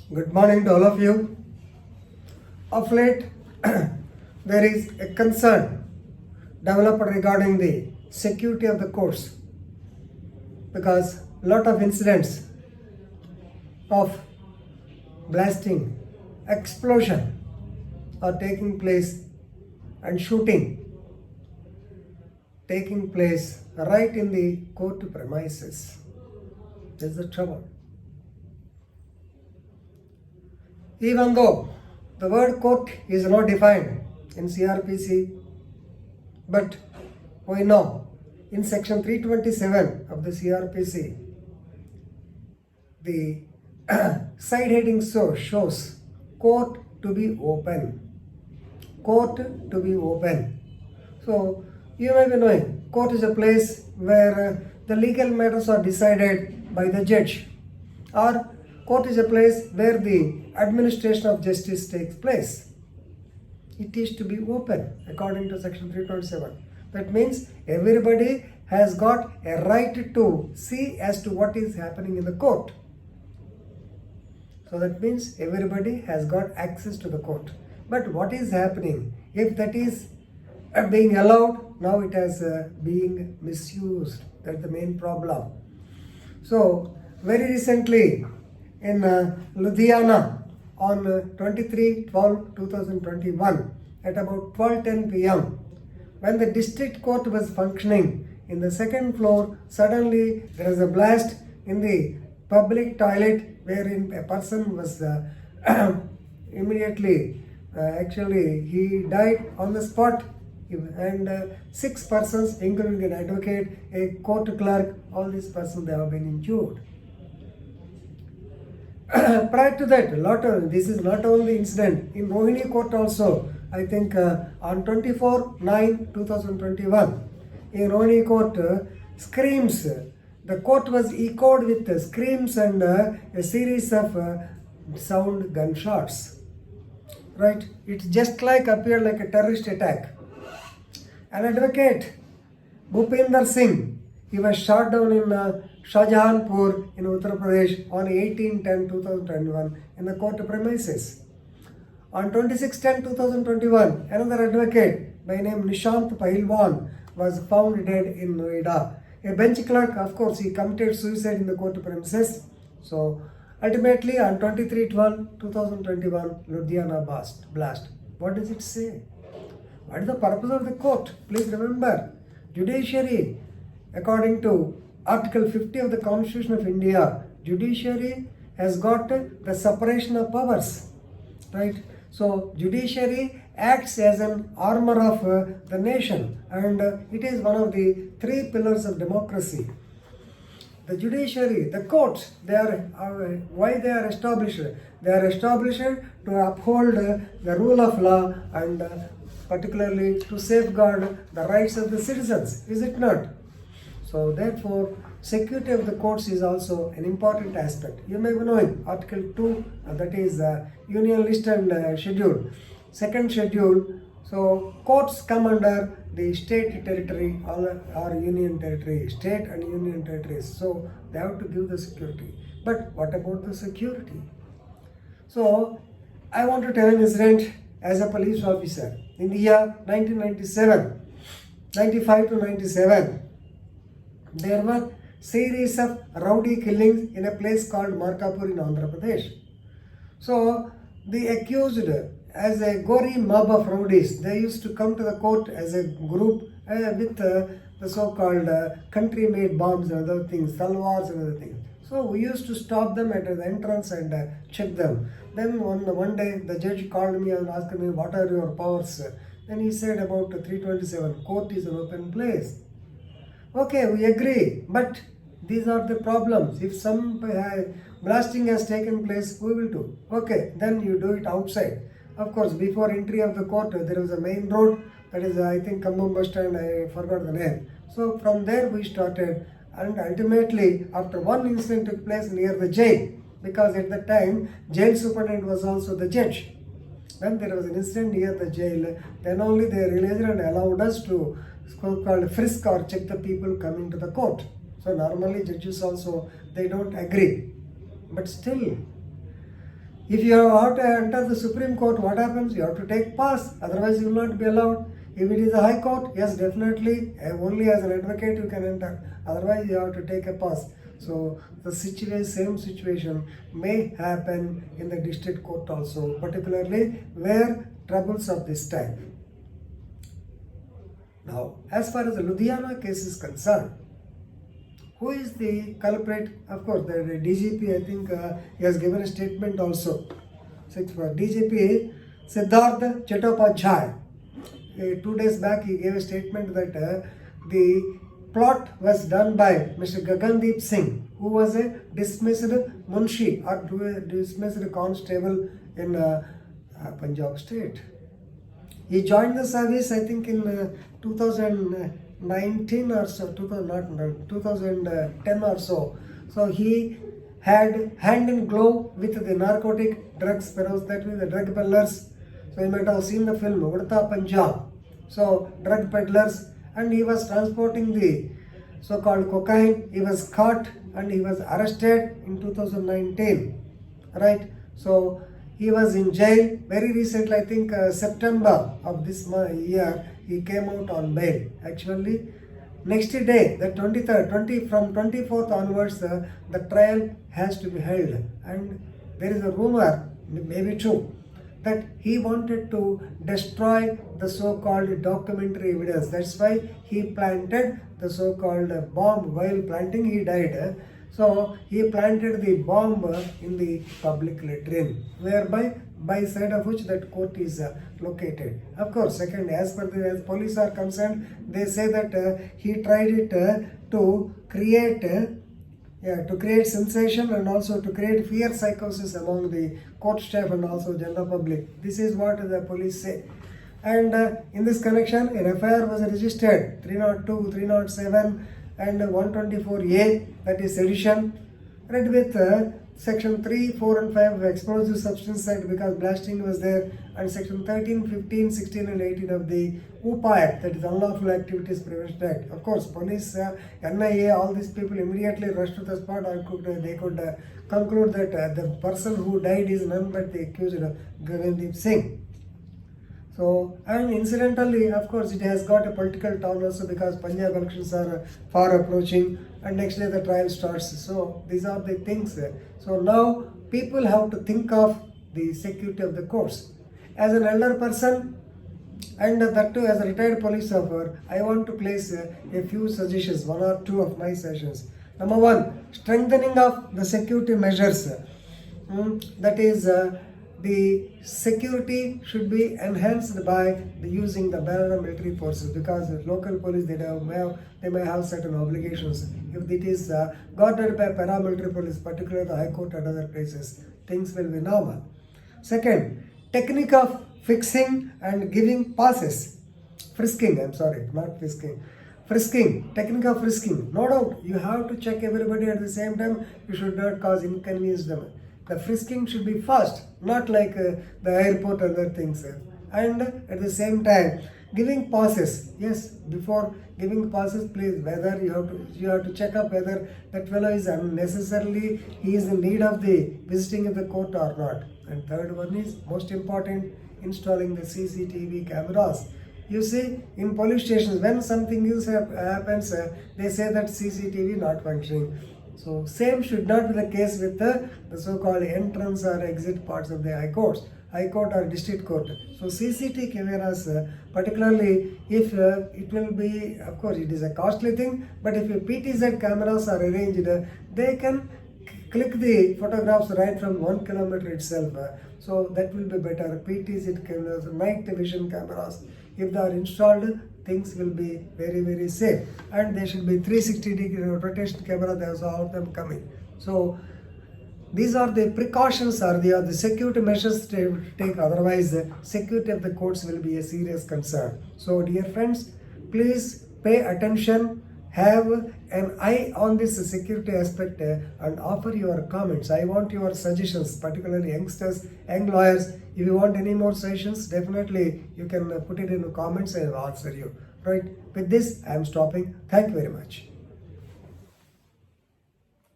Good morning to all of you. Of late, there is a concern developed regarding the security of the courts because a lot of incidents of blasting, explosion are taking place and shooting taking place right in the court premises. That's the trouble. Even though the word court is not defined in CRPC, but we know in section 327 of the CRPC, the side heading shows court to be open. Court to be open. So you may be knowing court is a place where the legal matters are decided by the judge, or court is a place where the administration of justice takes place. It is to be open according to section 327. That means everybody has got a right to see as to what is happening in the court. So that means everybody has got access to the court. But what is happening? If that is being allowed, now it has being misused. That's the main problem. So very recently in Ludhiana on 23/12/2021 at about 12:10 p.m. when the district court was functioning in the second floor, suddenly there was a blast in the public toilet wherein a person was immediately actually he died on the spot, and 6 persons including an advocate, a court clerk, all these persons they have been injured. Prior to that, this is not only incident in Rohini court also. I think on 24/9/2021 in Rohini court, screams. The court was echoed with screams and a series of sound gunshots. Right? It just appeared like a terrorist attack. An advocate, Bhupinder Singh, he was shot down in Shahjahanpur in Uttar Pradesh on 18/10/2021 in the court premises. On 26/10/2021, another advocate by name Nishant Pahilwan was found dead in Noida. A bench clerk, of course, he committed suicide in the court premises. So ultimately on 23/12/2021, Ludhiana blast. What does it say? What is the purpose of the court? Please remember, judiciary, according to Article 50 of the Constitution of India, judiciary has got the separation of powers, right? So judiciary acts as an armor of the nation, and it is one of the 3 pillars of democracy. The judiciary, the courts, why they are established? They are established to uphold the rule of law and particularly to safeguard the rights of the citizens, is it not? So therefore, security of the courts is also an important aspect. You may be knowing Article 2, that is Union List and Schedule, second schedule. So courts come under the state territory or union territory, state and union territories. So they have to give the security. But what about the security? So I want to tell an incident as a police officer. In the year 1997, 95 to 97, there were series of rowdy killings in a place called Markapur in Andhra Pradesh. So the accused, as a gory mob of rowdies, they used to come to the court as a group with the so-called country-made bombs and other things, talwars and other things. So we used to stop them at the entrance and check them. Then one day the judge called me and asked me, what are your powers? Then he said about 327, court is an open place. Okay, we agree, but these are the problems. If some blasting has taken place, we will do. Okay, then you do it outside. Of course, before entry of the court, there was a main road, that is, I think, Kambam bus stand, I forgot the name. So from there we started, and ultimately, after one incident took place near the jail, because at that time, jail superintendent was also the judge. When there was an incident near the jail, then only they realized and allowed us to called frisk or check the people coming to the court. So normally judges also, they don't agree. But still, If you have to enter the Supreme Court, what happens? You have to take pass, otherwise you will not be allowed. If it is a High Court, yes, definitely, only as an advocate you can enter, otherwise you have to take a pass. So the same situation may happen in the district court also, particularly where troubles of this type. Now, as far as the Ludhiana case is concerned, who is the culprit? Of course, the DGP, I think he has given a statement also. So for DGP Siddharth Chattopadhyay, 2 days back he gave a statement that the plot was done by Mr. Gagandeep Singh, who was a dismissed munshi or dismissed constable in Punjab state. He joined the service, I think, in 2019 or so, 2010 or so. So he had hand in glove with the narcotic drugs peddlers, that means the drug peddlers. So you might have seen the film Udta Punjab. So drug peddlers, and he was transporting the so-called cocaine. He was caught and he was arrested in 2019, right? So he was in jail very recently, I think September of this year, he came out on bail. Actually, next day, the 23rd, from 24th onwards, the trial has to be held. And there is a rumor, maybe true, that he wanted to destroy the so-called documentary evidence. That's why he planted the so-called bomb. While planting, he died. So he planted the bomb in the public latrine, whereby by side of which that court is located. Of course, second, as per the as police are concerned, they say that he tried it to create sensation and also to create fear psychosis among the court staff and also general public. This is what the police say. And in this connection, an FIR was registered 302, 307 and 124A, that is sedition, read with section 3, 4 and 5 of Explosive Substance Act because blasting was there, and section 13, 15, 16 and 18 of the UPA Act, that is Unlawful Activities Prevention Act. Of course, police, NIA, all these people immediately rushed to the spot and they could conclude that the person who died is none but the accused Gagandeep Singh. So, and incidentally, of course, it has got a political tone also because Punjab elections are far approaching and next day the trial starts. So, these are the things. So, now people have to think of the security of the courts. As an elder person and that too as a retired police officer, I want to place a few suggestions, 1 or 2 of my suggestions. Number 1, strengthening of the security measures. That is, the security should be enhanced by using the paramilitary forces because the local police they may have certain obligations. If it is guarded by paramilitary police, particularly the High Court and other places, things will be normal. Second, technique of fixing and giving passes. Frisking, I'm sorry, not frisking. Frisking, technique of frisking. No doubt, you have to check everybody at the same time. You should not cause inconvenience to them. The frisking should be fast, not like the airport and other things. And at the same time, giving passes. Yes, before giving passes, please, whether you have to check up whether that fellow is unnecessarily, he is in need of the visiting of the court or not. And third one is most important, installing the CCTV cameras. You see, in police stations, when something else happens, they say that CCTV not functioning. So same should not be the case with the so-called entrance or exit parts of the High Courts, High Court or District Court. So CCTV cameras, particularly if it will be, of course it is a costly thing, but if your PTZ cameras are arranged, they can click the photographs right from 1 kilometer itself. So that will be better. PTZ cameras, night vision cameras, if they are installed, things will be very, very safe. And there should be 360-degree rotation camera, there's all of them coming. So these are the precautions or the security measures to take, otherwise the security of the courts will be a serious concern. So dear friends, please pay attention, have an eye on this security aspect and offer your comments. I want your suggestions, particularly youngsters, young lawyers. If you want any more suggestions, definitely you can put it in the comments and I'll answer you. Right, with this I am stopping. Thank you very much.